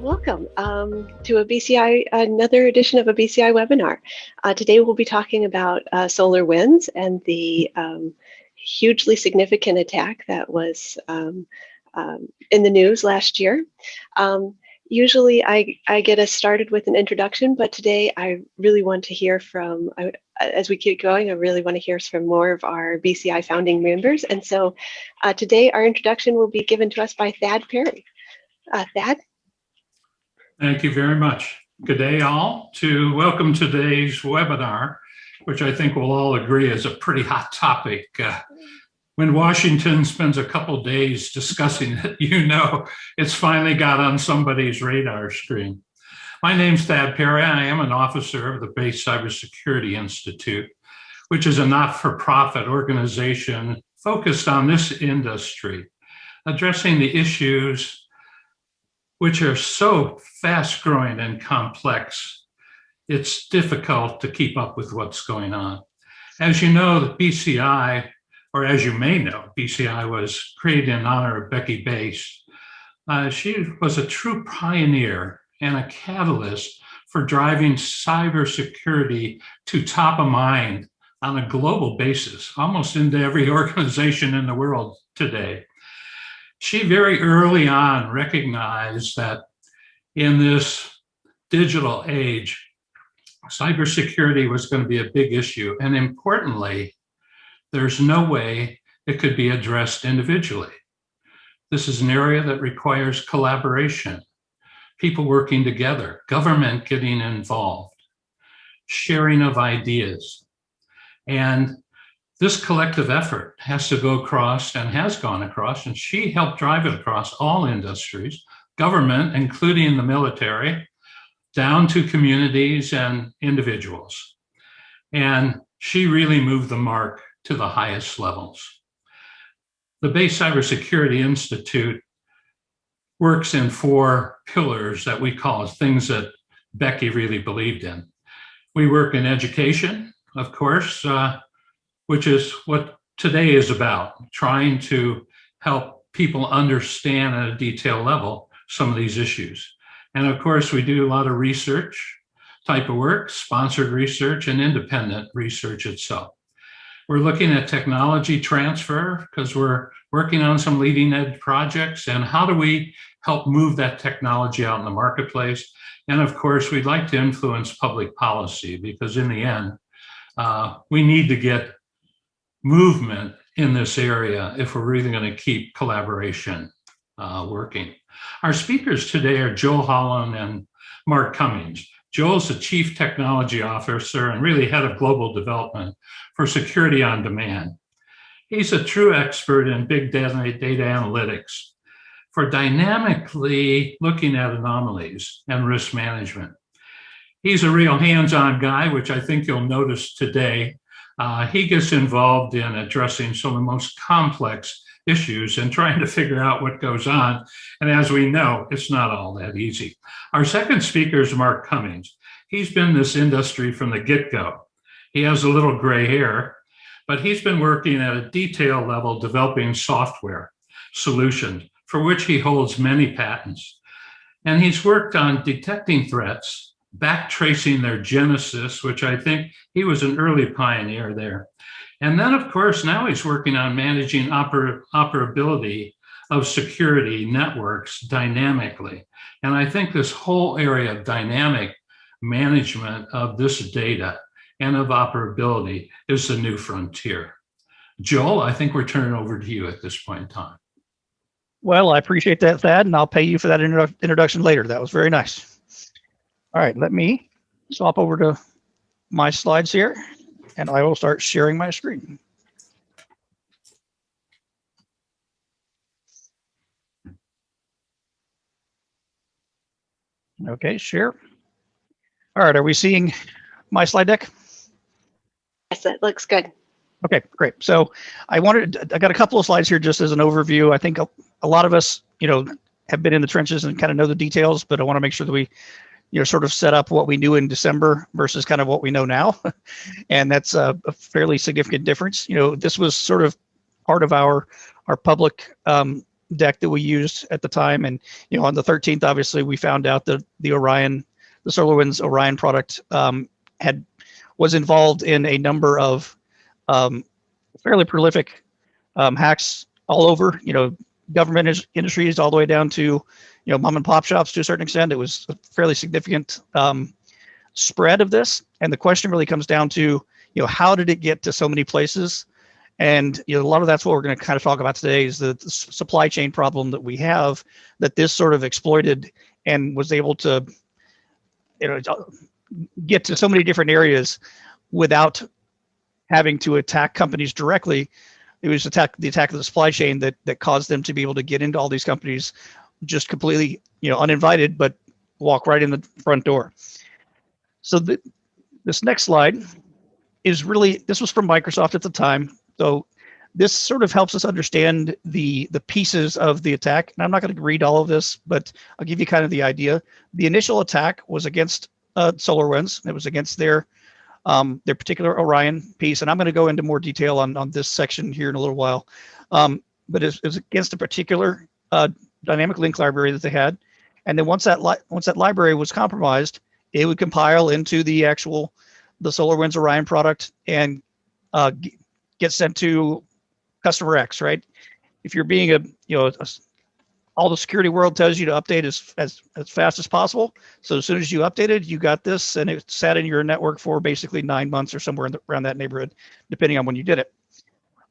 Welcome to a BCI, another edition of a BCI webinar. Today we'll be talking about SolarWinds and the hugely significant attack that was in the news last year. Usually I get us started with an introduction, but today I really want to hear from, as we keep going, I really want to hear from more of our BCI founding members. And so today our introduction will be given to us by Thad Perry. Thad? Thank you very much. Good day, all. Welcome to today's webinar, which I think we'll all agree is a pretty hot topic. When Washington spends a couple days discussing it, you know it's finally got on somebody's radar screen. My name's Thad Perry. I am an officer of the Base Cybersecurity Institute, which is a not-for-profit organization focused on this industry, addressing the issues which are so fast-growing and complex, it's difficult to keep up with what's going on. As you know, the BCI, or as you may know, BCI was created in honor of Becky Bass. She was a true pioneer and a catalyst for driving cybersecurity to top of mind on a global basis, almost into every organization in the world today. She very early on recognized that in this digital age, cybersecurity was going to be a big issue. And importantly, there's no way it could be addressed individually. This is an area that requires collaboration, people working together, government getting involved, sharing of ideas. And this collective effort has to go across and has gone across, and she helped drive it across all industries, government, including the military, down to communities and individuals. And she really moved the mark to the highest levels. The Base Cybersecurity Institute works in 4 pillars that we call things that Becky really believed in. We work in education, of course, which is what today is about, trying to help people understand at a detailed level some of these issues. And of course, we do a lot of research type of work, sponsored research and independent research itself. We're looking at technology transfer because we're working on some leading edge projects, and how do we help move that technology out in the marketplace? And of course, we'd like to influence public policy because in the end, we need to get movement in this area if we're really going to keep collaboration working. Our speakers today are Joel Holland and Mark Cummings. Joel's the Chief Technology Officer and really Head of Global Development for Security on Demand. He's a true expert in big data analytics for dynamically looking at anomalies and risk management. He's a real hands-on guy, which I think you'll notice today. He gets involved in addressing some of the most complex issues and trying to figure out what goes on. And as we know, it's not all that easy. Our second speaker is Mark Cummings. He's been in this industry from the get-go. He has a little gray hair, but he's been working at a detail level developing software solutions for which he holds many patents. And he's worked on detecting threats, backtracing their genesis, which I think he was an early pioneer there. And then, of course, now he's working on managing operability of security networks dynamically. And I think this whole area of dynamic management of this data and of operability is the new frontier. Joel, I think we're turning over to you at this point in time. Well, I appreciate that, Thad, and I'll pay you for that introduction later. That was very nice. All right, let me swap over to my slides here, and I will start sharing my screen. Okay, share. All right, are we seeing my slide deck? Yes, that looks good. Okay, great. So I got a couple of slides here just as an overview. I think a lot of us, have been in the trenches and kind of know the details, but I want to make sure that we sort of set up what we knew in December versus kind of what we know now. And that's a fairly significant difference. This was sort of part of our public deck that we used at the time. And, on the 13th, obviously, we found out that the SolarWinds Orion product was involved in a number of fairly prolific hacks all over, government industries all the way down to, mom and pop shops to a certain extent. It was a fairly significant spread of this. And the question really comes down to, how did it get to so many places? And a lot of that's what we're going to kind of talk about today is the supply chain problem that we have that this sort of exploited and was able to, get to so many different areas without having to attack companies directly. It was the attack of the supply chain that caused them to be able to get into all these companies just completely, uninvited, but walk right in the front door. So this next slide this was from Microsoft at the time. So this sort of helps us understand the pieces of the attack. And I'm not going to read all of this, but I'll give you kind of the idea. The initial attack was against SolarWinds. It was against their particular Orion piece. And I'm going to go into more detail on this section here in a little while. But it's against a particular dynamic link library that they had. And then once that library was compromised, it would compile into the SolarWinds Orion product and get sent to customer X, right? If you're being all the security world tells you to update as fast as possible. So as soon as you updated, you got this, and it sat in your network for basically 9 months or somewhere around that neighborhood, depending on when you did it.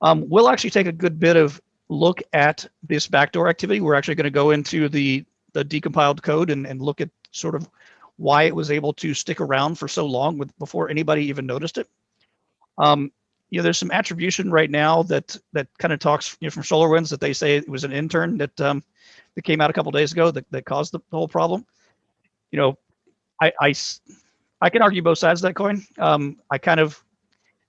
We'll actually take a good bit of look at this backdoor activity. We're actually going to go into the decompiled code and look at sort of why it was able to stick around for so long before anybody even noticed it. There's some attribution right now that kind of talks from SolarWinds that they say it was an intern that came out a couple of days ago that caused the whole problem. I can argue both sides of that coin. I kind of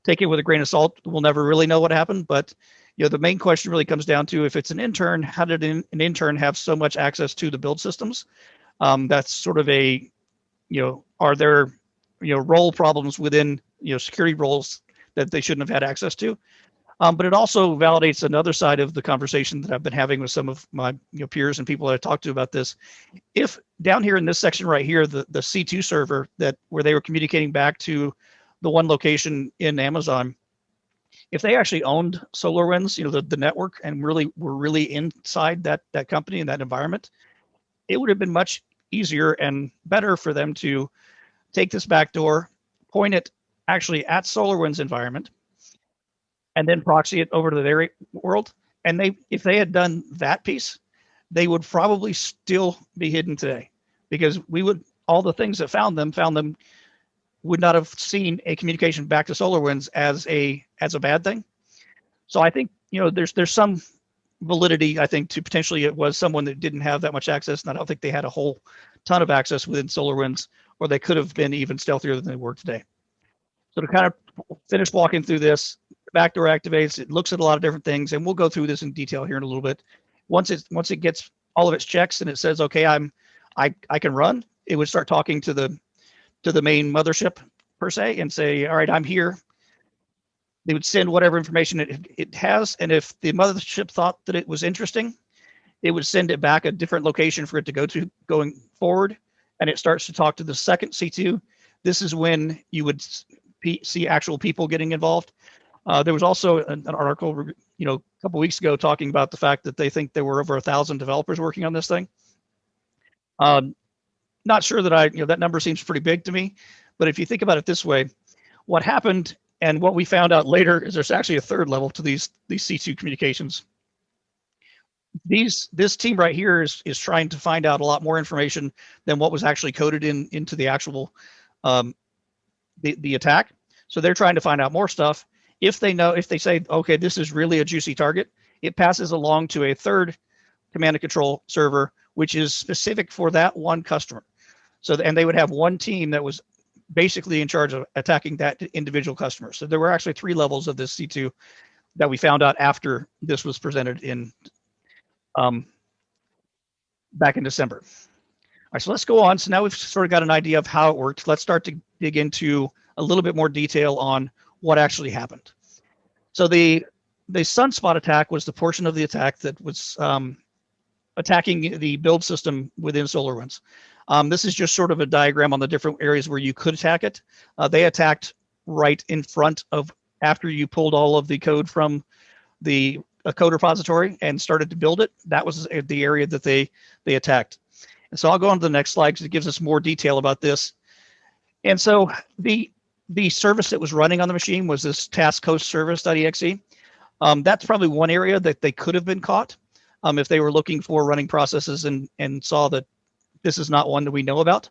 take it with a grain of salt. We'll never really know what happened, but the main question really comes down to if it's an intern, how did an intern have so much access to the build systems? That's sort of are there role problems within security roles that they shouldn't have had access to? But it also validates another side of the conversation that I've been having with some of my peers and people that I talked to about this. If down here in this section right here, the C2 server where they were communicating back to the one location in Amazon, if they actually owned SolarWinds, the network, and were really inside that company and that environment, it would have been much easier and better for them to take this backdoor, point it actually at SolarWinds environment, and then proxy it over to their world. And if they had done that piece, they would probably still be hidden today, because all the things that found them would not have seen a communication back to SolarWinds as a bad thing. So I think there's some validity, I think, to potentially it was someone that didn't have that much access, and I don't think they had a whole ton of access within SolarWinds, or they could have been even stealthier than they were today. So to kind of finish walking through this, backdoor activates, it looks at a lot of different things, and we'll go through this in detail here in a little bit. Once it gets all of its checks and it says, okay, I can run, it would start talking to the main mothership per se and say, all right, I'm here. They would send whatever information it has, and if the mothership thought that it was interesting, it would send it back a different location for it to go to going forward, and it starts to talk to the second C2. This is when you would see actual people getting involved. There was also an article, a couple weeks ago talking about the fact that they think there were over 1,000 developers working on this thing. Not sure that that number seems pretty big to me, but if you think about it this way, what happened and what we found out later is there's actually a third level to these C2 communications. This team right here is trying to find out a lot more information than what was actually coded into the actual the attack. So they're trying to find out more stuff. If they say, okay, this is really a juicy target, it passes along to a third command and control server, which is specific for that one customer. And they would have one team that was basically in charge of attacking that individual customer. So there were actually 3 levels of this C2 that we found out after this was presented in back in December. All right, so let's go on. So now we've sort of got an idea of how it worked. Let's start to dig into a little bit more detail on what actually happened. So the sunspot attack was the portion of the attack that was attacking the build system within SolarWinds. This is just sort of a diagram on the different areas where you could attack it. They attacked right in front of, after you pulled all of the code from the code repository and started to build it. That was the area that they attacked. And so I'll go on to the next slide because it gives us more detail about this. And so the service that was running on the machine was this task host service.exe. That's probably one area that they could have been caught if they were looking for running processes and saw that this is not one that we know about.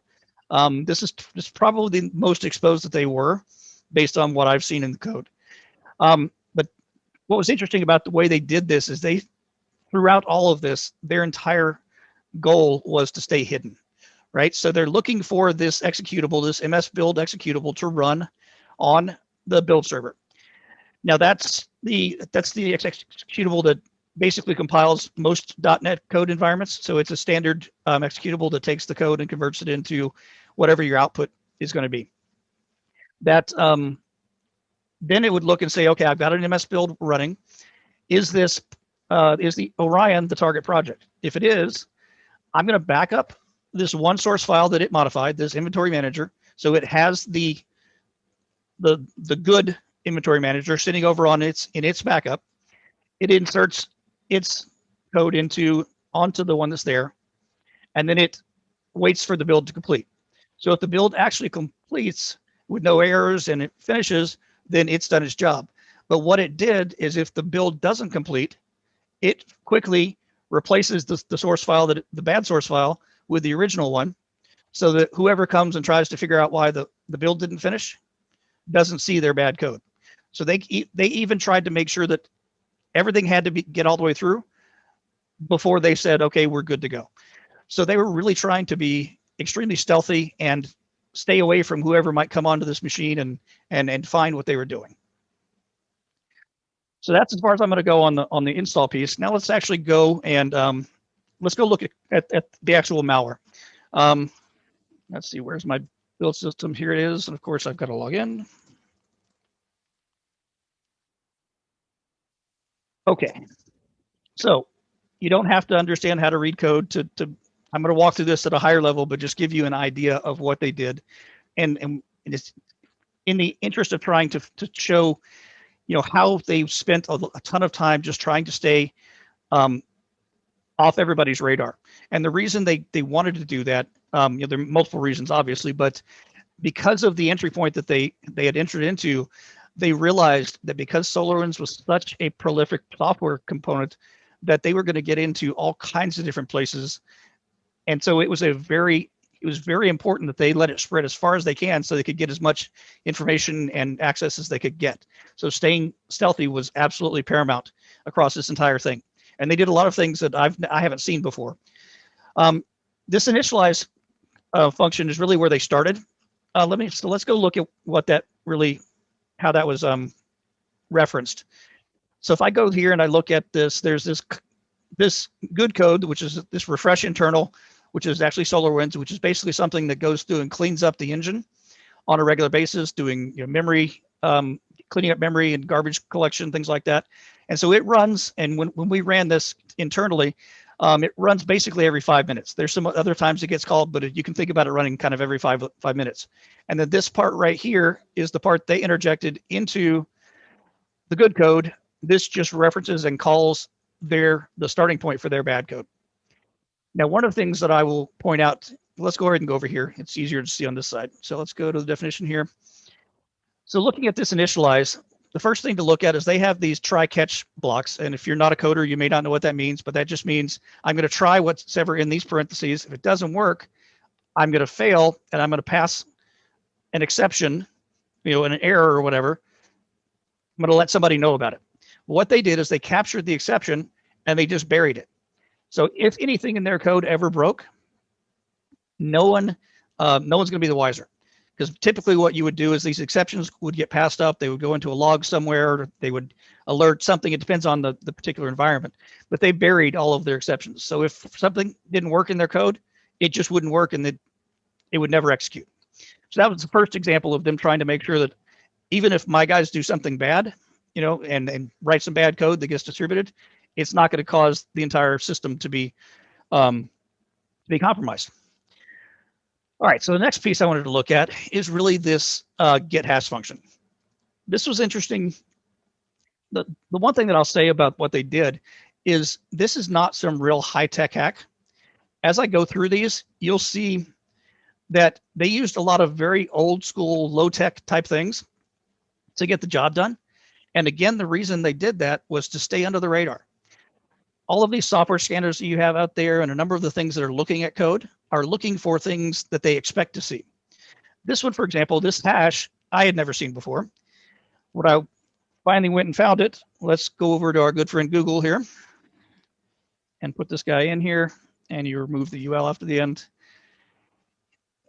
This is probably the most exposed that they were based on what I've seen in the code. But what was interesting about the way they did this is they, throughout all of this, their entire goal was to stay hidden, right? So they're looking for this executable, this MS build executable to run on the build server. Now that's the executable that basically compiles most .NET code environments. So it's a standard executable that takes the code and converts it into whatever your output is going to be. That then it would look and say, okay, I've got an MS build running. Is the Orion the target project? If it is, I'm going to back up this one source file that it modified, this inventory manager. So it has the good inventory manager sitting over on in its backup. It inserts its code onto the one that's there, and then it waits for the build to complete. So if the build actually completes with no errors and it finishes, then it's done its job. But what it did is if the build doesn't complete, it quickly replaces the source file, the bad source file, with the original one, so that whoever comes and tries to figure out why the build didn't finish doesn't see their bad code. So they even tried to make sure that everything had to get all the way through before they said, okay, we're good to go. So they were really trying to be extremely stealthy and stay away from whoever might come onto this machine and find what they were doing. So that's as far as I'm going to go on the install piece. Now let's actually go and let's go look at the actual malware. Let's see, where's my build system? Here it is. And of course, I've got to log in. Okay, so you don't have to understand how to read code to I'm going to walk through this at a higher level, but just give you an idea of what they did. And it's in the interest of trying to show, how they spent a ton of time just trying to stay off everybody's radar. And the reason they wanted to do that, there are multiple reasons, obviously, but because of the entry point that they had entered into, they realized that because SolarWinds was such a prolific software component that they were going to get into all kinds of different places. And so it was very important that they let it spread as far as they can so they could get as much information and access as they could get. So staying stealthy was absolutely paramount across this entire thing. And they did a lot of things that I haven't seen before. This initialize function is really where they started. Let's go look at what that really, how that was referenced. So if I go here and I look at this, there's this good code, which is this refresh internal, which is actually SolarWinds, which is basically something that goes through and cleans up the engine on a regular basis, doing memory, cleaning up memory and garbage collection, things like that. And so it runs, and when we ran this internally, it runs basically every 5 minutes. There's some other times it gets called, but you can think about it running kind of every five minutes. And then this part right here is the part they interjected into the good code. This just references and calls the starting point for their bad code. Now, one of the things that I will point out, let's go ahead and go over here. It's easier to see on this side. So let's go to the definition here. So looking at this initialize, the first thing to look at is they have these try catch blocks. And if you're not a coder, you may not know what that means, but that just means I'm going to try what's ever in these parentheses. If it doesn't work, I'm going to fail and I'm going to pass an exception, an error or whatever. I'm going to let somebody know about it. What they did is they captured the exception and they just buried it. So if anything in their code ever broke, no one's going to be the wiser. Because typically what you would do is these exceptions would get passed up. They would go into a log somewhere, or they would alert something. It depends on the particular environment. But they buried all of their exceptions. So if something didn't work in their code, it just wouldn't work and it would never execute. So that was the first example of them trying to make sure that even if my guys do something bad, and write some bad code that gets distributed, it's not going to cause the entire system to be to be compromised. All right, so the next piece I wanted to look at is really this get hash function. This was interesting. The one thing that I'll say about what they did is this is not some real high-tech hack. As I go through these, you'll see that they used a lot of very old school, low-tech type things to get the job done. And again, the reason they did that was to stay under the radar. All of these software scanners that you have out there and a number of the things that are looking at code are looking for things that they expect to see. This one, for example, this hash, I had never seen before. When I finally went and found it, let's go over to our good friend Google here and put this guy in here, and you remove the UL after the end.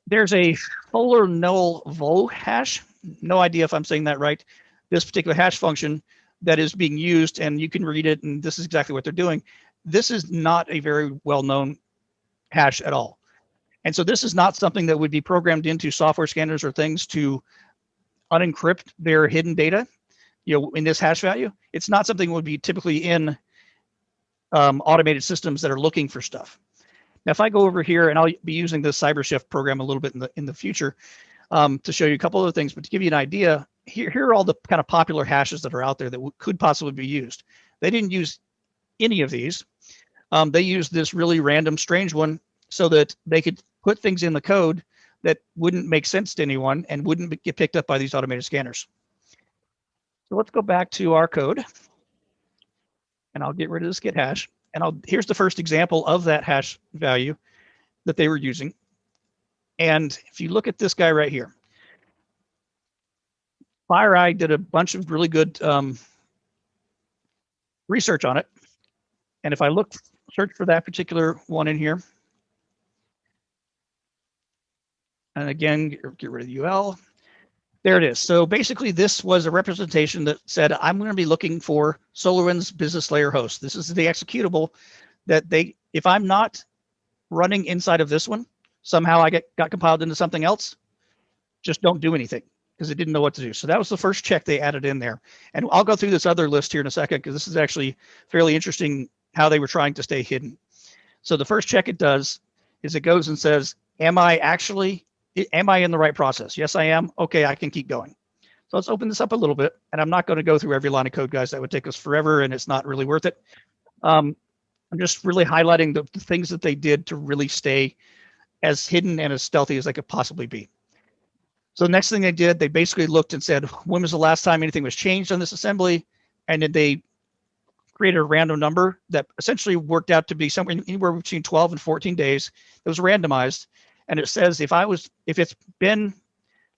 There's a solar null vo hash. No idea if I'm saying that right. This particular hash function that is being used, and you can read it, and this is exactly what they're doing. This is not a very well-known hash at all. And so this is not something that would be programmed into software scanners or things to unencrypt their hidden data, in this hash value. It's not something that would be typically in automated systems that are looking for stuff. Now, if I go over here, and I'll be using the CyberShift program a little bit in the future to show you a couple other things, but to give you an idea, here are all the kind of popular hashes that are out there that could possibly be used. They didn't use any of these. They used this really random, strange one so that they could put things in the code that wouldn't make sense to anyone and wouldn't get picked up by these automated scanners. So let's go back to our code, and I'll get rid of this get hash. And here's the first example of that hash value that they were using. And if you look at this guy right here, FireEye did a bunch of really good research on it. And if I search for that particular one in here, and again, get rid of the UL, there it is. So basically, this was a representation that said, I'm going to be looking for SolarWinds business layer host. This is the executable that if I'm not running inside of this one, somehow I got compiled into something else, just don't do anything, because it didn't know what to do. So that was the first check they added in there. And I'll go through this other list here in a second, because this is actually fairly interesting how they were trying to stay hidden. So the first check it does is it goes and says, am I in the right process? Yes, I am. Okay, I can keep going. So let's open this up a little bit. And I'm not going to go through every line of code, guys. That would take us forever, and it's not really worth it. I'm just really highlighting the things that they did to really stay as hidden and as stealthy as they could possibly be. So the next thing they did, they basically looked and said, when was the last time anything was changed on this assembly? And then they created a random number that essentially worked out to be somewhere anywhere between 12 and 14 days. It was randomized. And it says, if it's been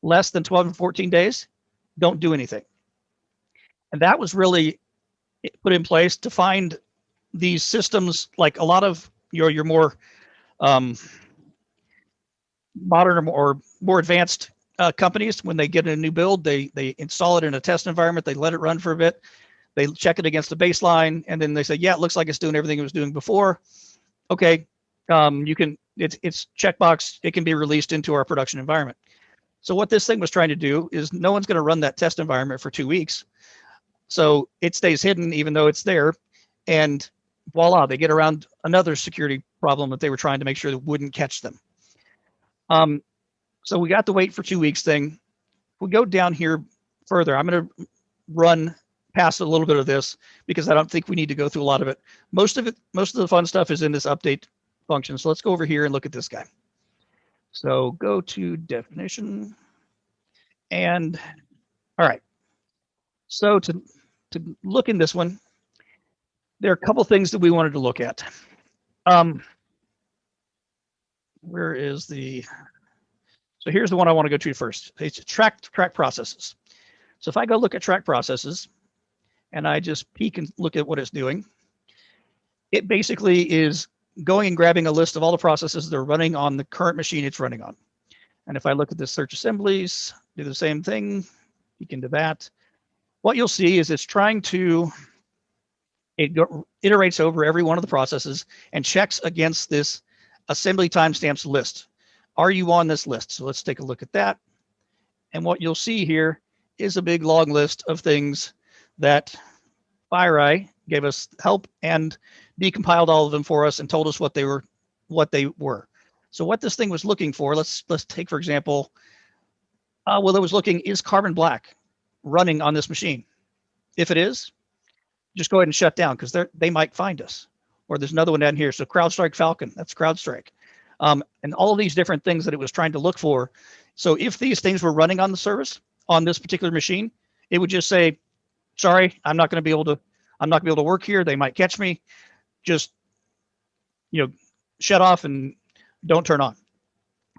less than 12 and 14 days, don't do anything. And that was really put in place to find these systems, like a lot of your more modern or more advanced companies. When they get a new build, they install it in a test environment, they let it run for a bit, they check it against the baseline, and then they say, yeah, it looks like it's doing everything it was doing before. Okay, it's checkbox, it can be released into our production environment. So what this thing was trying to do is no one's going to run that test environment for 2 weeks. So it stays hidden even though it's there. And voila, they get around another security problem that they were trying to make sure that wouldn't catch them. So we got the wait for 2 weeks thing. If we go down here further, I'm going to run past a little bit of this because I don't think we need to go through a lot of it. Most of the fun stuff is in this update function. So let's go over here and look at this guy. So go to definition, and all right. So to look in this one, there are a couple things that we wanted to look at. Where is so here's the one I want to go to first. It's track processes. So if I go look at track processes and I just peek and look at what it's doing, it basically is going and grabbing a list of all the processes that are running on the current machine it's running on. And if I look at the search assemblies, do the same thing, peek into that, what you'll see is it iterates over every one of the processes and checks against this assembly timestamps list. Are you on this list? So let's take a look at that. And what you'll see here is a big long list of things that FireEye gave us help and decompiled all of them for us and told us what they were what they were. So what this thing was looking for, let's take, for example, well, it was looking, is Carbon Black running on this machine? If it is, just go ahead and shut down, because they might find us. Or there's another one down here. So CrowdStrike Falcon, that's CrowdStrike. And all of these different things that it was trying to look for. So if these things were running on the service on this particular machine, it would just say, sorry, I'm not going to be able to work here. They might catch me. Just, shut off and don't turn on.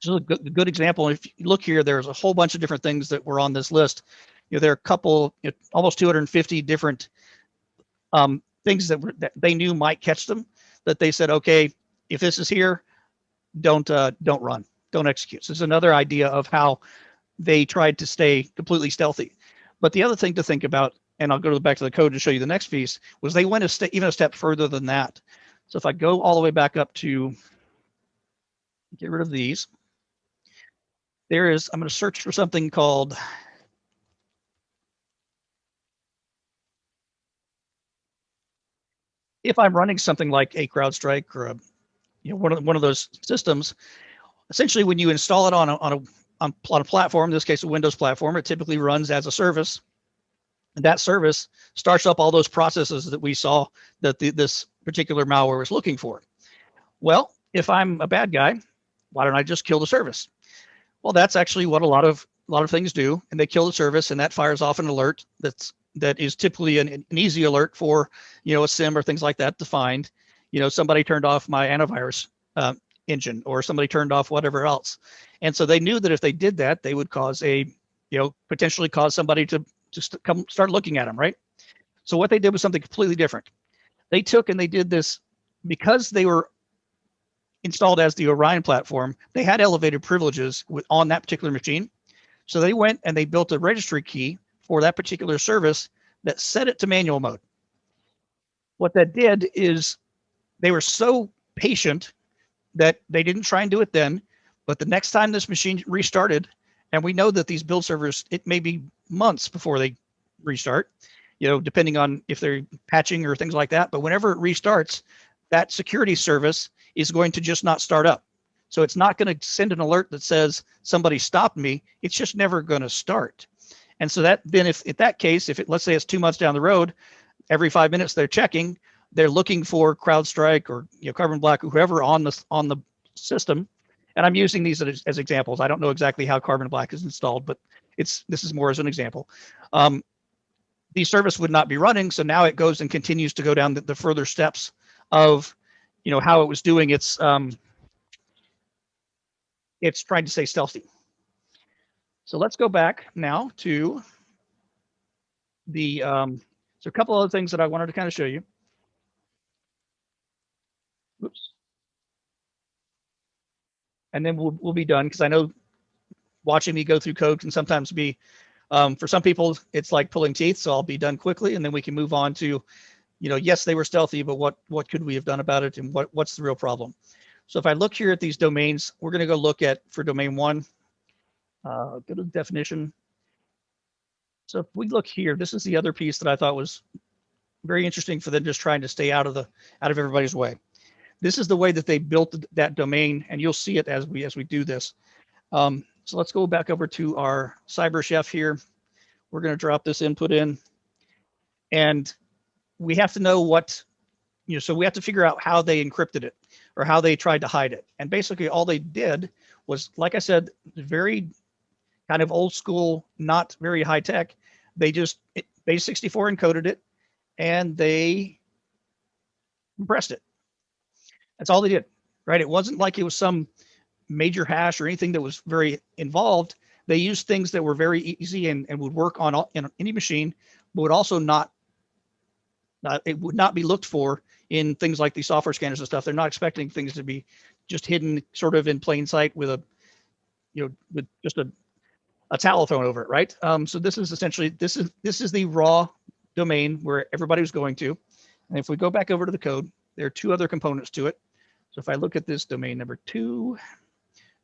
So a good example. If you look here, there's a whole bunch of different things that were on this list. There are a couple, almost 250 different things that they knew might catch them, that they said, okay, if this is here, don't run, don't execute. So this is another idea of how they tried to stay completely stealthy. But the other thing to think about, and I'll go back to the code to show you the next piece, was they went even a step further than that. So if I go all the way back up to get rid of these, I'm going to search for something called, if I'm running something like a CrowdStrike or one of those systems, essentially when you install it on a platform, in this case a Windows platform, it typically runs as a service. And that service starts up all those processes that we saw that this particular malware was looking for. Well, if I'm a bad guy, why don't I just kill the service? Well, that's actually what a lot of things do, and they kill the service, and that fires off an alert that is typically an easy alert for a SIM or things like that to find. Somebody turned off my antivirus engine, or somebody turned off whatever else, and so they knew that if they did that, they would cause potentially cause somebody to just come start looking at them, right? So what they did was something completely different. They took and they did this because they were installed as the Orion platform. They had elevated privileges on that particular machine. So they went and they built a registry key for that particular service that set it to manual mode. What that did is they were so patient that they didn't try and do it then, but the next time this machine restarted, and we know that these build servers, it may be months before they restart, depending on if they're patching or things like that. But whenever it restarts, that security service is going to just not start up. So it's not going to send an alert that says somebody stopped me. It's just never going to start. And so that then, if in that case, let's say it's 2 months down the road, every 5 minutes they're checking, they're looking for CrowdStrike or Carbon Black or whoever on the system. And I'm using these as examples. I don't know exactly how Carbon Black is installed, but this is more as an example. The service would not be running, so now it goes and continues to go down the further steps of how it was doing its trying to stay stealthy. So let's go back now to the so a couple other things that I wanted to kind of show you. Oops. And then we'll be done, because I know watching me go through code can sometimes be for some people it's like pulling teeth, so I'll be done quickly, and then we can move on to yes, they were stealthy, but what could we have done about it, and what's the real problem? So if I look here at these domains, we're going to go look at, for domain 1, go to the definition. So if we look here, this is the other piece that I thought was very interesting for them, just trying to stay out of everybody's way. This is the way that they built that domain, and you'll see it as we do this. So let's go back over to our Cyber Chef here. We're going to drop this input in, and we have to know what, so we have to figure out how they encrypted it or how they tried to hide it. And basically all they did was, like I said, very kind of old school, not very high tech. They just base 64 encoded it, and they compressed it. That's all they did, right? It wasn't like it was some major hash or anything that was very involved. They used things that were very easy and would work on any machine, but would also it would not be looked for in things like these software scanners and stuff. They're not expecting things to be just hidden sort of in plain sight with with just a towel thrown over it, right? So this is essentially, this is the raw domain where everybody was going to. And if we go back over to the code, there are 2 other components to it. So if I look at this domain number 2,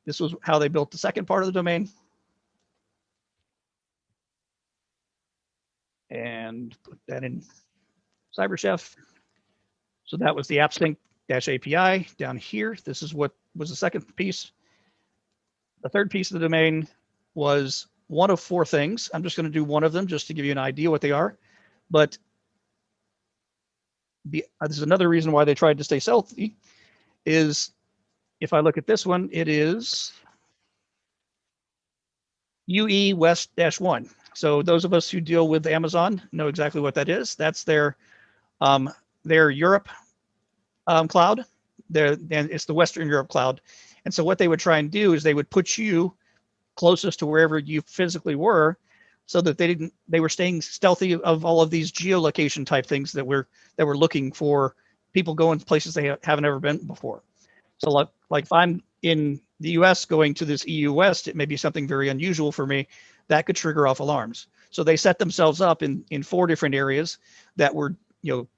this was how they built the second part of the domain. And put that in CyberChef. So that was the AppSync API down here. This is what was the second piece. The third piece of the domain was one of four things. I'm just going to do one of them just to give you an idea what they are. But this is another reason why they tried to stay stealthy is if I look at this one, it is UE West-1. So those of us who deal with Amazon know exactly what that is. That's their Europe cloud. And it's the Western Europe cloud. And so what they would try and do is they would put you closest to wherever you physically were, so that they were staying stealthy of all of these geolocation type things that were looking for people going to places they haven't ever been before. So like if I'm in the US going to this EU West, it may be something very unusual for me that could trigger off alarms. So they set themselves up in four different areas that were,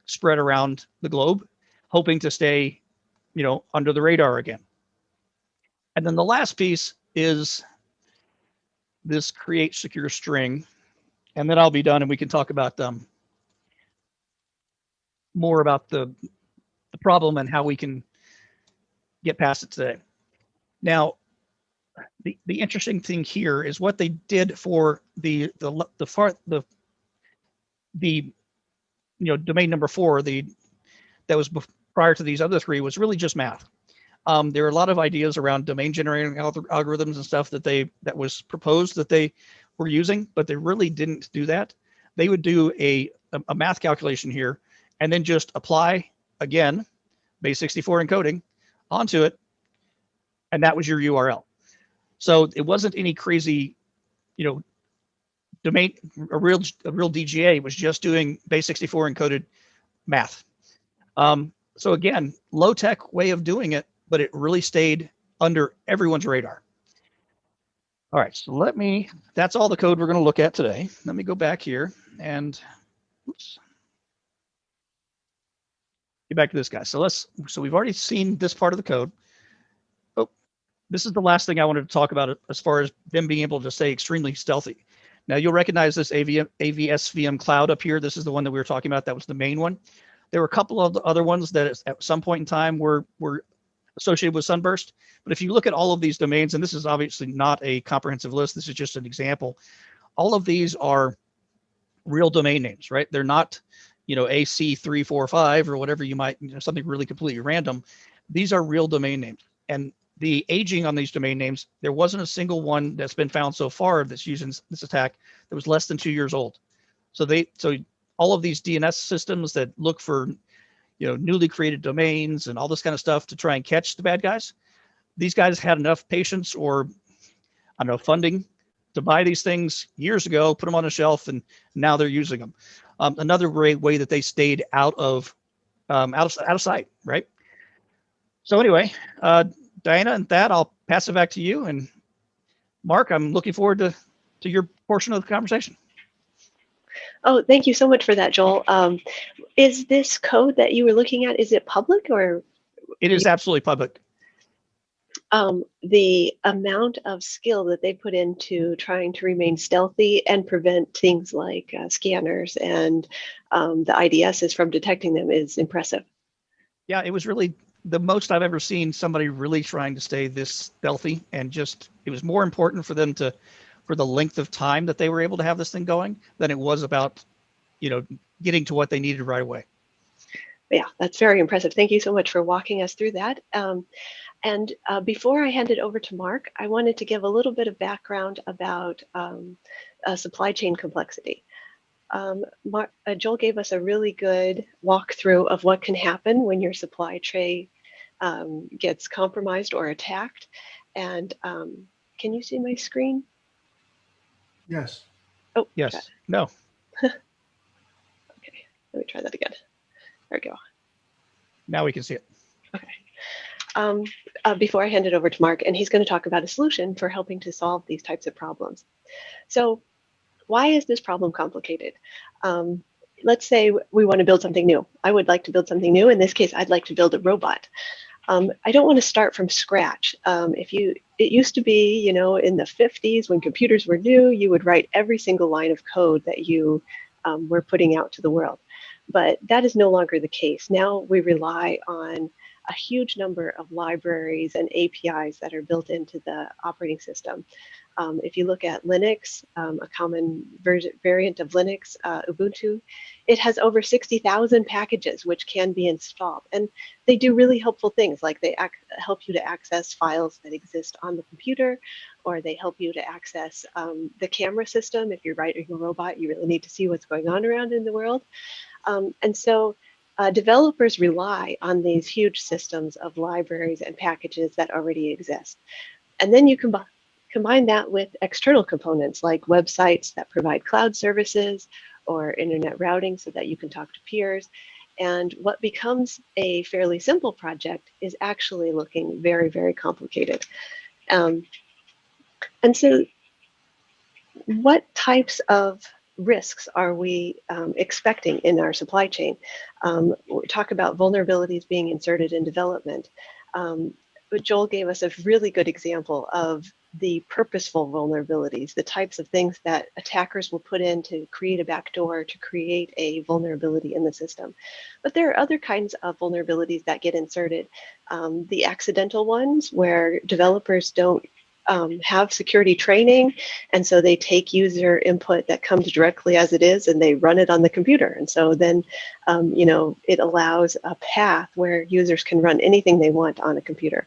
spread around the globe, hoping to stay, under the radar again. And then the last piece is this create secure string. And then I'll be done and we can talk about more about the problem and how we can get past it today. Now, the interesting thing here is what they did for the domain number 4, that was prior to these other three, was really just math. There are a lot of ideas around domain generating algorithms and stuff that was proposed that they were using, but they really didn't do that. They would do a math calculation here and then just apply, again, base64 encoding onto it, and that was your URL. So it wasn't any crazy, domain, a real DGA. It was just doing base64 encoded math. So again, low tech way of doing it, but it really stayed under everyone's radar. All right, so that's all the code we're going to look at today. Let me go back here and oops, get back to this guy. So we've already seen this part of the code. Oh, this is the last thing I wanted to talk about as far as them being able to stay extremely stealthy. Now you'll recognize this AVS-VM cloud up here. This is the one that we were talking about. That was the main one. There were a couple of the other ones that at some point in time were associated with Sunburst. But if you look at all of these domains, and this is obviously not a comprehensive list, this is just an example. All of these are real domain names, right? They're not, AC345 or whatever you might, something really completely random. These are real domain names. And the aging on these domain names, there wasn't a single one that's been found so far that's using this attack that was less than 2 years old. So all of these DNS systems that look for newly created domains and all this kind of stuff to try and catch the bad guys, these guys had enough patience or funding to buy these things years ago, put them on a shelf, and now they're using them. Another great way that they stayed out of sight, right? So anyway, Diana and Thad, I'll pass it back to you. And Mark, I'm looking forward to your portion of the conversation. Oh, thank you so much for that, Joel. Is this code that you were looking at, is it public or? It is absolutely public. The amount of skill that they put into trying to remain stealthy and prevent things like scanners and the IDSs from detecting them is impressive. Yeah, it was really the most I've ever seen somebody really trying to stay this stealthy, and it was more important for them for the length of time that they were able to have this thing going than it was about, getting to what they needed right away. Yeah, that's very impressive. Thank you so much for walking us through that. And before I hand it over to Mark, I wanted to give a little bit of background about supply chain complexity. Joel gave us a really good walkthrough of what can happen when your supply chain gets compromised or attacked. And can you see my screen? Yes. Oh, yes. No. Okay, let me try that again. There we go. Now we can see it. Okay. Before I hand it over to Mark, and he's going to talk about a solution for helping to solve these types of problems. So why is this problem complicated? Let's say we want to build something new. I would like to build something new. In this case, I'd like to build a robot. I don't want to start from scratch. It used to be, in the 50s when computers were new, you would write every single line of code that you were putting out to the world. But that is no longer the case. Now we rely on a huge number of libraries and APIs that are built into the operating system. If you look at Linux, a common variant of Linux, Ubuntu, it has over 60,000 packages which can be installed. And they do really helpful things, like they help you to access files that exist on the computer, or they help you to access the camera system. If you're writing a robot, you really need to see what's going on around in the world. And so developers rely on these huge systems of libraries and packages that already exist. And then you combine that with external components like websites that provide cloud services or internet routing so that you can talk to peers. And what becomes a fairly simple project is actually looking very, very complicated. And so what types of risks are we expecting in our supply chain? We talk about vulnerabilities being inserted in development. But Joel gave us a really good example of the purposeful vulnerabilities, the types of things that attackers will put in to create a backdoor, to create a vulnerability in the system. But there are other kinds of vulnerabilities that get inserted. The accidental ones where developers don't have security training, and so they take user input that comes directly as it is and they run it on the computer. And so then it allows a path where users can run anything they want on a computer.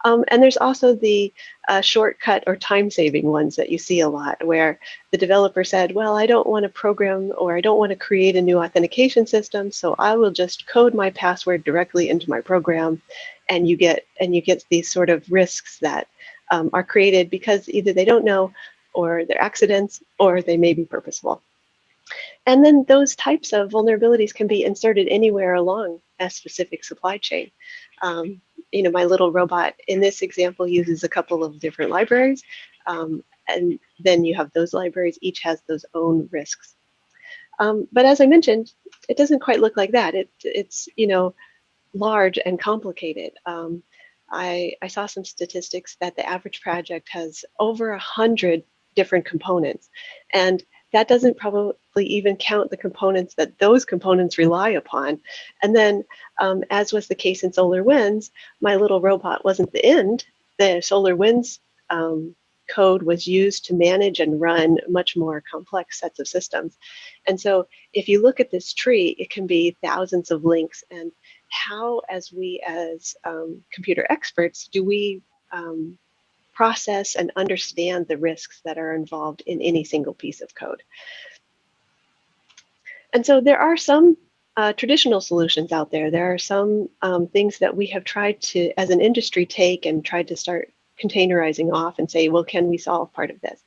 And there's also the shortcut or time-saving ones that you see a lot, where the developer said, well, I don't want to program or I don't want to create a new authentication system, so I will just code my password directly into my program. And you get these sort of risks that are created because either they don't know, or they're accidents, or they may be purposeful. And then those types of vulnerabilities can be inserted anywhere along a specific supply chain. My little robot in this example uses a couple of different libraries, and then you have those libraries, each has those own risks. But as I mentioned, it doesn't quite look like that. It's large and complicated. I saw some statistics that the average project has over 100 different components, and that doesn't probably even count the components that those components rely upon. And then, as was the case in SolarWinds, my little robot wasn't the end. The SolarWinds code was used to manage and run much more complex sets of systems. And so if you look at this tree, it can be thousands of links. And how, as computer experts, do we process and understand the risks that are involved in any single piece of code? And so there are some traditional solutions out there. There are some things that we have tried to, as an industry, take and tried to start containerizing off and say, well, can we solve part of this?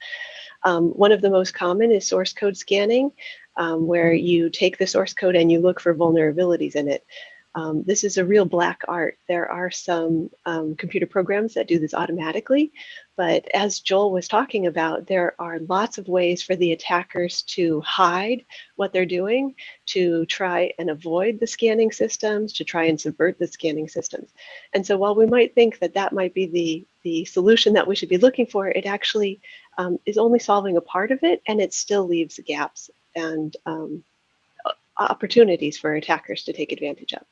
One of the most common is source code scanning, where you take the source code and you look for vulnerabilities in it. This is a real black art. There are some computer programs that do this automatically, but as Joel was talking about, there are lots of ways for the attackers to hide what they're doing, to try and avoid the scanning systems, to try and subvert the scanning systems. And so while we might think that that might be the solution that we should be looking for, it actually is only solving a part of it, and it still leaves gaps and opportunities for attackers to take advantage of.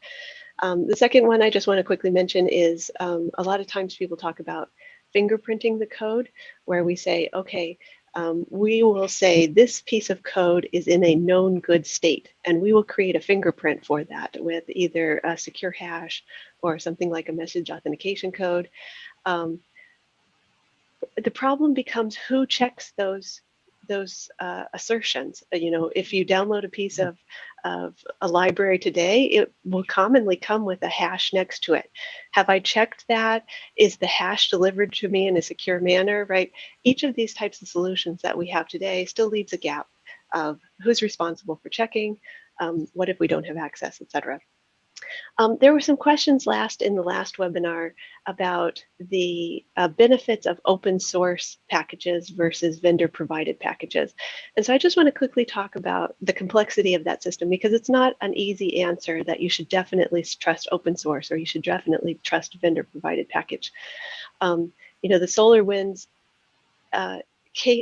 The second one I just want to quickly mention is a lot of times people talk about fingerprinting the code, where we say, okay, we will say this piece of code is in a known good state, and we will create a fingerprint for that with either a secure hash or something like a message authentication code. The problem becomes who checks those assertions. If you download a piece of a library today, it will commonly come with a hash next to it. Have I checked that? Is the hash delivered to me in a secure manner, right? Each of these types of solutions that we have today still leaves a gap of who's responsible for checking, what if we don't have access, et cetera. There were some questions in the last webinar about the benefits of open source packages versus vendor provided packages. And so I just want to quickly talk about the complexity of that system, because it's not an easy answer that you should definitely trust open source or you should definitely trust vendor provided package. The SolarWinds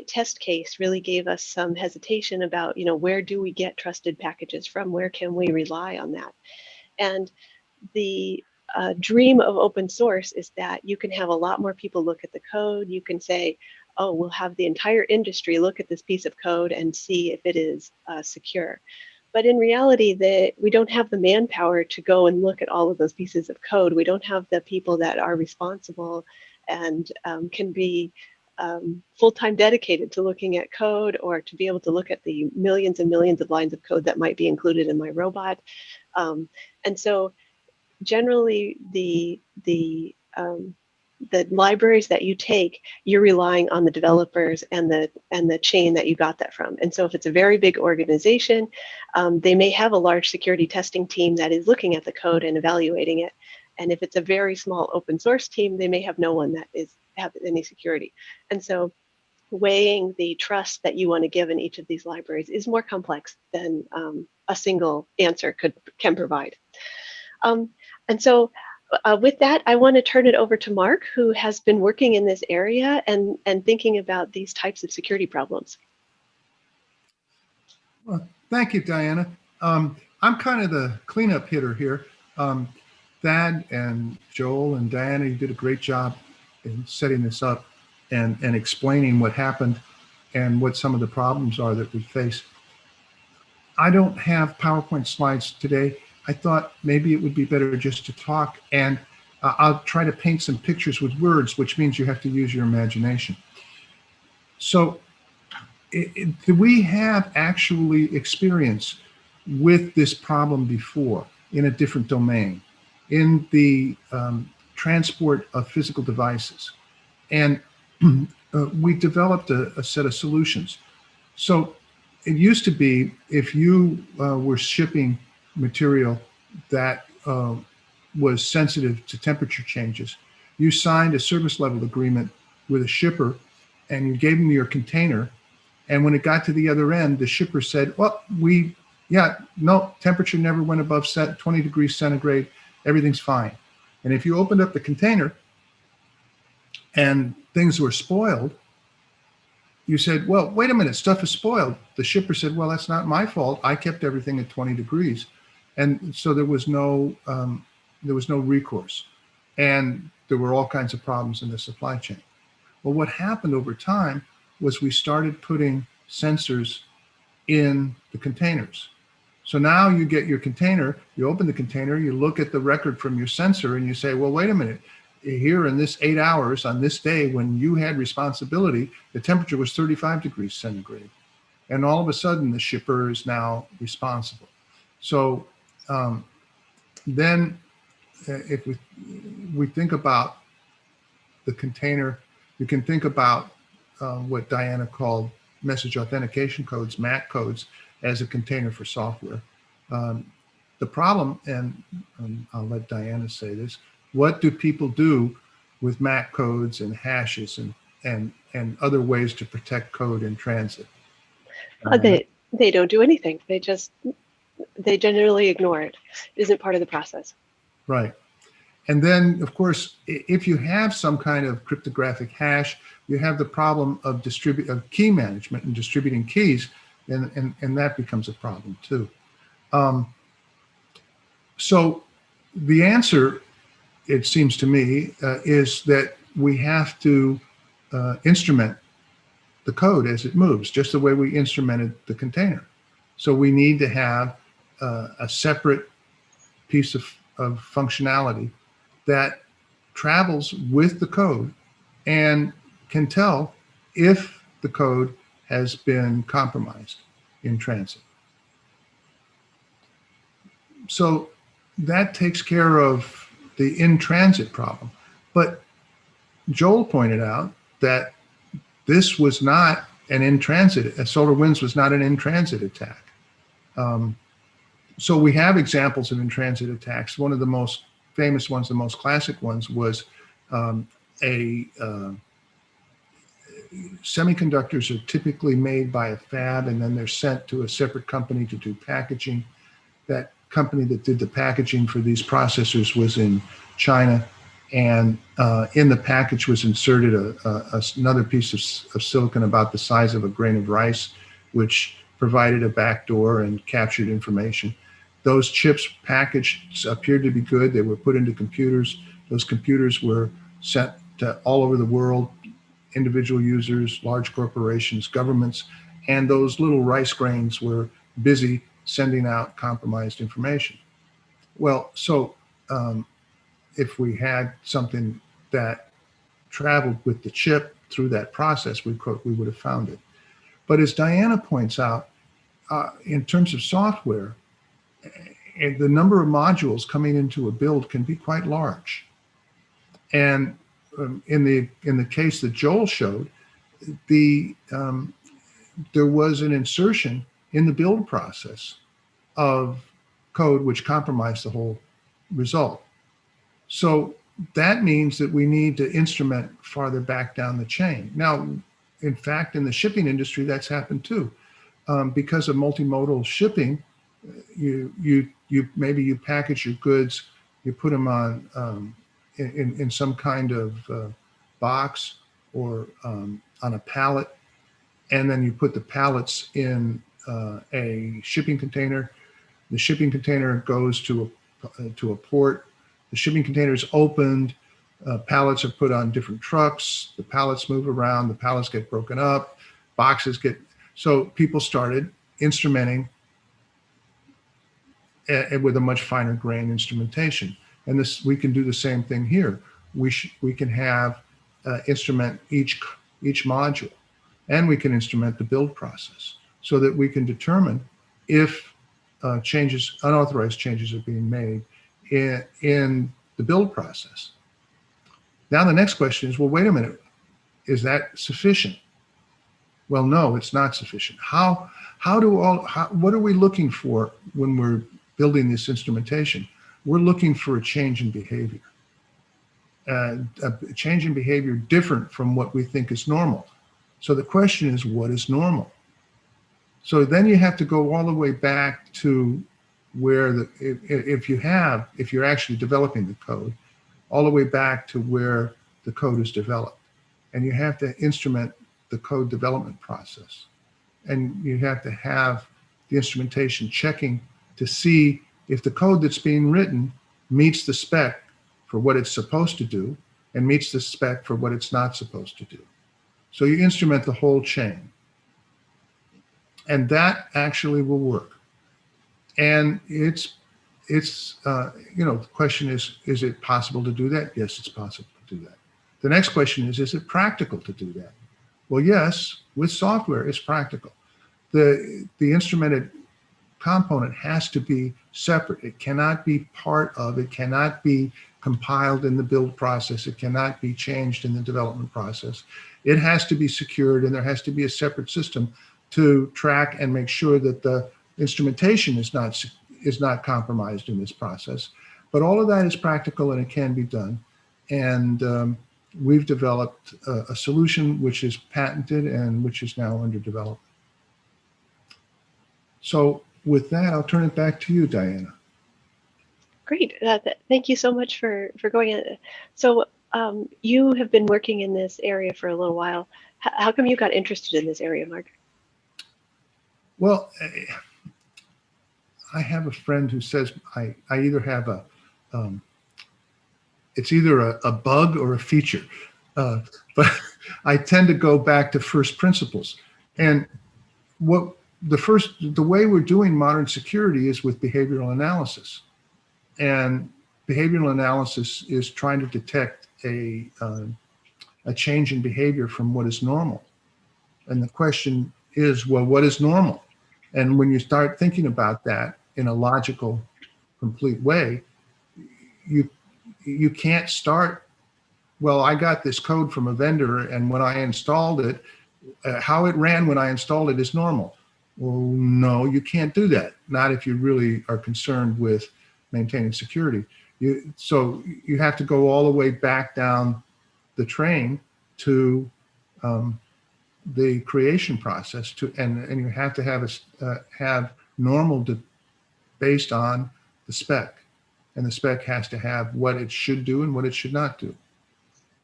test case really gave us some hesitation about, where do we get trusted packages from? Where can we rely on that? And the dream of open source is that you can have a lot more people look at the code. You can say, oh, we'll have the entire industry look at this piece of code and see if it is secure. But in reality, we don't have the manpower to go and look at all of those pieces of code. We don't have the people that are responsible and can be full-time dedicated to looking at code, or to be able to look at the millions and millions of lines of code that might be included in my robot. And so generally the libraries that you take, you're relying on the developers and the chain that you got that from. And so if it's a very big organization, they may have a large security testing team that is looking at the code and evaluating it. And if it's a very small open source team, they may have no one that have any security. And so weighing the trust that you want to give in each of these libraries is more complex than a single answer can provide. And so with that, I want to turn it over to Mark, who has been working in this area and thinking about these types of security problems. Well, thank you, Diana. I'm kind of the cleanup hitter here. Thad and Joel and Diana, you did a great job in setting this up and explaining what happened and what some of the problems are that we face. I don't have PowerPoint slides today. I thought maybe it would be better just to talk, and I'll try to paint some pictures with words, which means you have to use your imagination. So we have actually experience with this problem before in a different domain, in the transport of physical devices. And we developed a set of solutions. So it used to be, if you were shipping material that was sensitive to temperature changes, you signed a service level agreement with a shipper and you gave them your container. And when it got to the other end, the shipper said, well, no, temperature never went above 20 degrees centigrade. Everything's fine. And if you opened up the container and things were spoiled, you said, well, wait a minute, stuff is spoiled. The shipper said, well, that's not my fault. I kept everything at 20 degrees. And so there was no recourse. And there were all kinds of problems in the supply chain. Well, what happened over time was we started putting sensors in the containers. So now you get your container, you open the container, you look at the record from your sensor and you say, well, wait a minute, here in this 8 hours on this day when you had responsibility, the temperature was 35 degrees centigrade. And all of a sudden the shipper is now responsible. So then if we think about the container, you can think about what Diana called message authentication codes, MAC codes, as a container for software. The problem, and I'll let Diana say this, what do people do with MAC codes and hashes and other ways to protect code in transit? They don't do anything. They generally ignore it. It isn't part of the process. Right. And then, of course, if you have some kind of cryptographic hash, you have the problem of key management and distributing keys, and that becomes a problem too. So the answer, it seems to me, is that we have to instrument the code as it moves, just the way we instrumented the container. So we need to have a separate piece of functionality that travels with the code and can tell if the code has been compromised in transit. So that takes care of the in-transit problem. But Joel pointed out that this was not an in-transit, SolarWinds was not an in-transit attack. So we have examples of in-transit attacks. One of the most famous ones, the most classic ones, was semiconductors are typically made by a fab and then they're sent to a separate company to do packaging. That company that did the packaging for these processors was in China, and in the package was inserted another piece of silicon about the size of a grain of rice, which provided a backdoor and captured information. Those chips packaged appeared to be good. They were put into computers. Those computers were sent to all over the world, individual users, large corporations, governments, and those little rice grains were busy sending out compromised information. Well, so if we had something that traveled with the chip through that process, we would have found it. But as Diana points out, in terms of software, the number of modules coming into a build can be quite large. And in the case that Joel showed, there was an insertion in the build process of code which compromised the whole result. So that means that we need to instrument farther back down the chain. Now, in fact, in the shipping industry, that's happened too. Because of multimodal shipping, maybe you package your goods, you put them on in some kind of box or on a pallet, and then you put the pallets in a shipping container. The shipping container goes to a port. The shipping container is opened. Pallets are put on different trucks. The pallets move around. The pallets get broken up. Boxes get. So people started instrumenting with a much finer grain instrumentation. And we can do the same thing here. We can have instrument each module, and we can instrument the build process so that we can determine if unauthorized changes are being made in the build process. Now the next question is, well, wait a minute, is that sufficient? Well, no, it's not sufficient. What are we looking for when we're building this instrumentation? We're looking for a change in behavior, a change in behavior different from what we think is normal. So the question is, what is normal? So then you have to go all the way back to where if you're actually developing the code, all the way back to where the code is developed. And you have to instrument the code development process. And you have to have the instrumentation checking to see if the code that's being written meets the spec for what it's supposed to do and meets the spec for what it's not supposed to do. So you instrument the whole chain. And that actually will work. And the question is it possible to do that? Yes, it's possible to do that. The next question is it practical to do that? Well, yes, with software, it's practical. The instrumented component has to be separate. It cannot be it cannot be compiled in the build process. It cannot be changed in the development process. It has to be secured, and there has to be a separate system to track and make sure that the instrumentation is not compromised in this process. But all of that is practical, and it can be done. And we've developed a solution which is patented and which is now under development. So with that, I'll turn it back to you, Diana. Great. Thank you so much for going in. So you have been working in this area for a little while. How come you got interested in this area, Mark? Well, I have a friend who says I either have it's either a bug or a feature, but I tend to go back to first principles. And the way we're doing modern security is with behavioral analysis. And behavioral analysis is trying to detect a change in behavior from what is normal. And the question is, well, what is normal? And when you start thinking about that in a logical, complete way, you can't start, well, I got this code from a vendor, and when I installed it, how it ran when I installed it is normal. Well, no, you can't do that. Not if you really are concerned with maintaining security. So you have to go all the way back down the train to the creation process, and you have to have normal based on the spec, and the spec has to have what it should do and what it should not do.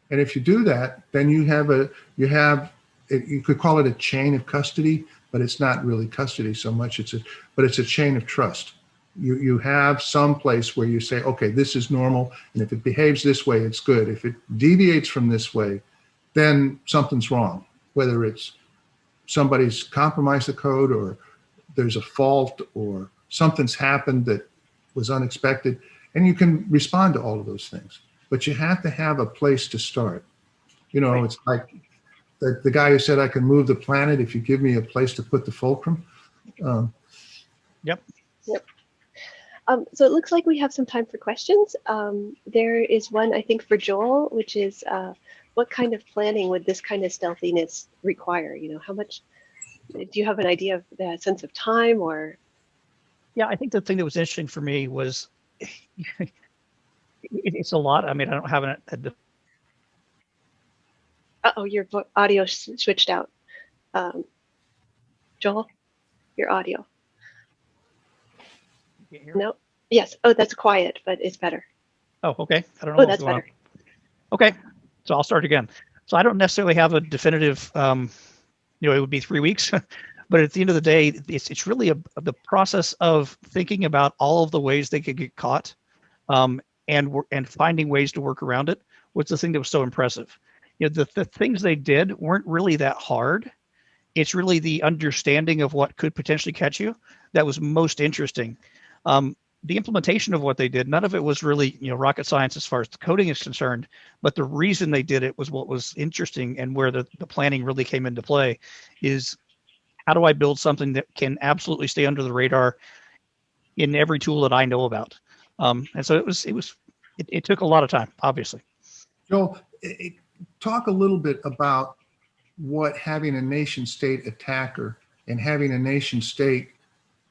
And if you do that, then you could call it a chain of custody, but it's not really custody so much. It's a chain of trust. You have some place where you say, okay, this is normal, and if it behaves this way, it's good. If it deviates from this way, then something's wrong, whether it's somebody's compromised the code or there's a fault or something's happened that was unexpected, and you can respond to all of those things. But you have to have a place to start. You know, it's like the guy who said, I can move the planet if you give me a place to put the fulcrum. Yep. Yep. So it looks like we have some time for questions. There is one, I think, for Joel, which is what kind of planning would this kind of stealthiness require? You know, how much, do you have an idea of the sense of time or? Yeah, I think the thing that was interesting for me was it's a lot. I mean, I don't have Uh-oh, your audio switched out. Joel, your audio. No. Yes. Oh, that's quiet, but it's better. Oh, okay. I don't know. Oh, that's better. Okay, so I'll start again. So I don't necessarily have a definitive. It would be 3 weeks, but at the end of the day, it's really the process of thinking about all of the ways they could get caught, and finding ways to work around it. Was the thing that was so impressive. You know, the things they did weren't really that hard. It's really the understanding of what could potentially catch you that was most interesting. The implementation of what they did, none of it was really, rocket science as far as the coding is concerned, but the reason they did it was what was interesting, and where the planning really came into play is, how do I build something that can absolutely stay under the radar in every tool that I know about? And so it took a lot of time, obviously. Joel, talk a little bit about what having a nation state attacker and having a nation state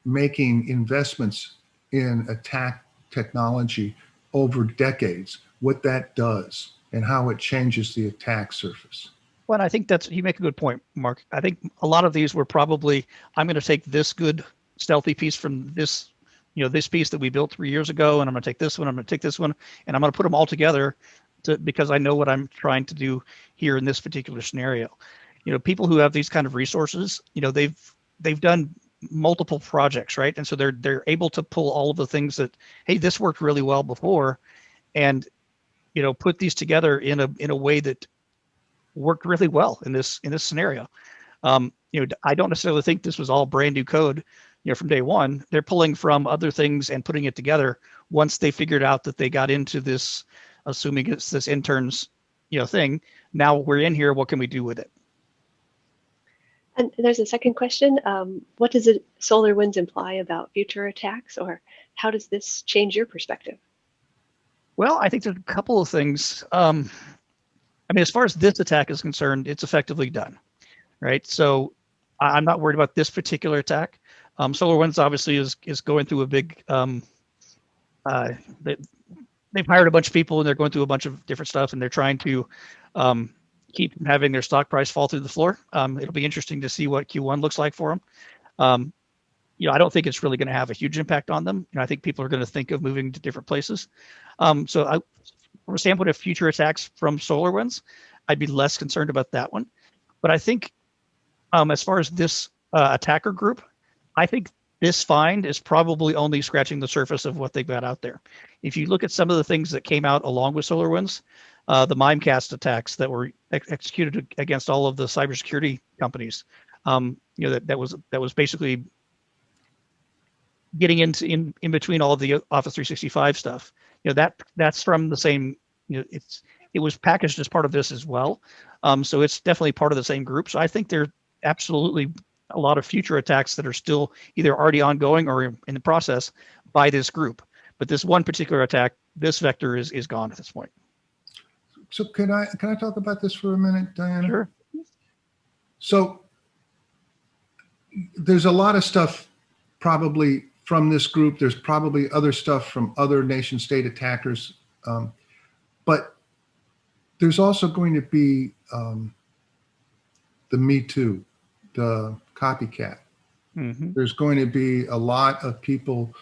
making investments in attack technology over decades, what that does and how it changes the attack surface. Well, I think you make a good point, Mark. I think a lot of these were probably, I'm going to take this good stealthy piece from this, this piece that we built 3 years ago, and I'm going to take this one, I'm going to take this one, and I'm going to put them all together because I know what I'm trying to do here in this particular scenario. People who have these kind of resources, they've done multiple projects, right? And so they're able to pull all of the things that, hey, this worked really well before, and put these together in a way that worked really well in this scenario. I don't necessarily think this was all brand new code, from day one. They're pulling from other things and putting it together once they figured out that they got into this, assuming it's this interns, thing. Now we're in here. What can we do with it? And there's a second question. What does SolarWinds imply about future attacks, or how does this change your perspective? Well, I think there's a couple of things. I mean, as far as this attack is concerned, it's effectively done, right? So I'm not worried about this particular attack. SolarWinds obviously is going through a big, they've hired a bunch of people and they're going through a bunch of different stuff, and they're trying to keep having their stock price fall through the floor. It'll be interesting to see what Q1 looks like for them. I don't think it's really going to have a huge impact on them. I think people are going to think of moving to different places. From a standpoint of future attacks from SolarWinds, I'd be less concerned about that one. But I think as far as this attacker group, I think this find is probably only scratching the surface of what they've got out there. If you look at some of the things that came out along with SolarWinds, the Mimecast attacks that were executed against all of the cybersecurity companies, that was basically getting in between all of the Office 365 stuff. That's from the same. It was packaged as part of this as well, so it's definitely part of the same group. So I think there are absolutely a lot of future attacks that are still either already ongoing or in the process by this group. But this one particular attack, this vector is gone at this point. So can I talk about this for a minute, Diana? Sure. So there's a lot of stuff probably from this group. There's probably other stuff from other nation state attackers. But there's also going to be the Me Too, the copycat. Mm-hmm. There's going to be a lot of people,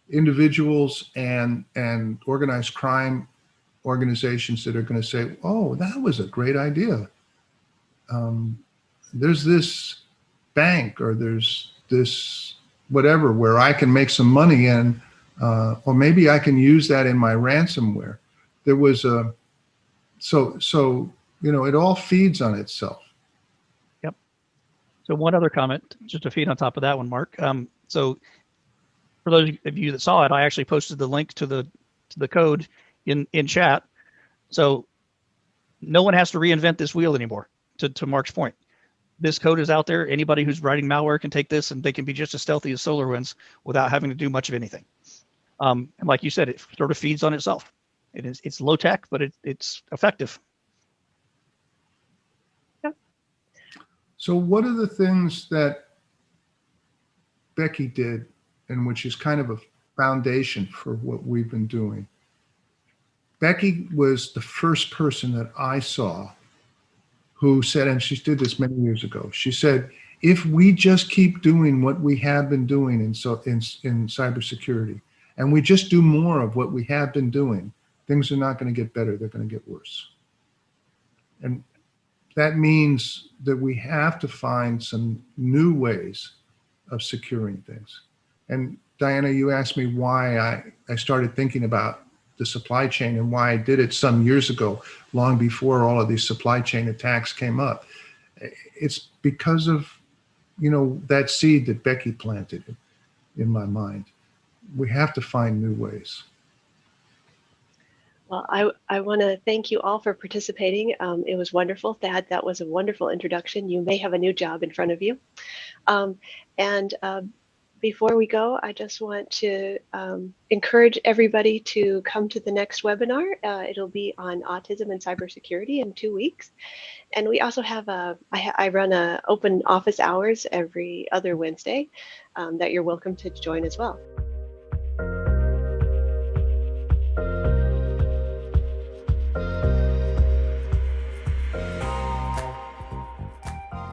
individuals and organized crime organizations that are going to say, oh, that was a great idea. There's this bank or there's this whatever, where I can make some money and or maybe I can use that in my ransomware. There was a, so, it all feeds on itself. Yep. So one other comment, just to feed on top of that one, Mark. So for those of you that saw it, I actually posted the link to the code in chat. So no one has to reinvent this wheel anymore, to Mark's point. This code is out there. Anybody who's writing malware can take this and they can be just as stealthy as SolarWinds without having to do much of anything. And like you said, it sort of feeds on itself. It's low tech, but it's effective. So what are the things that Becky did, and which is kind of a foundation for what we've been doing? Becky was the first person that I saw who said, and she did this many years ago, she said, if we just keep doing what we have been doing in cybersecurity, and we just do more of what we have been doing, things are not going to get better, they're going to get worse. And that means that we have to find some new ways of securing things. And Diana, you asked me why I started thinking about the supply chain and why I did it some years ago, long before all of these supply chain attacks came up. It's because of, that seed that Becky planted in my mind. We have to find new ways. Well, I want to thank you all for participating. It was wonderful. Thad, that was a wonderful introduction. You may have a new job in front of you. And before we go, I just want to encourage everybody to come to the next webinar. It'll be on autism and cybersecurity in 2 weeks. And we also have I run open office hours every other Wednesday that you're welcome to join as well.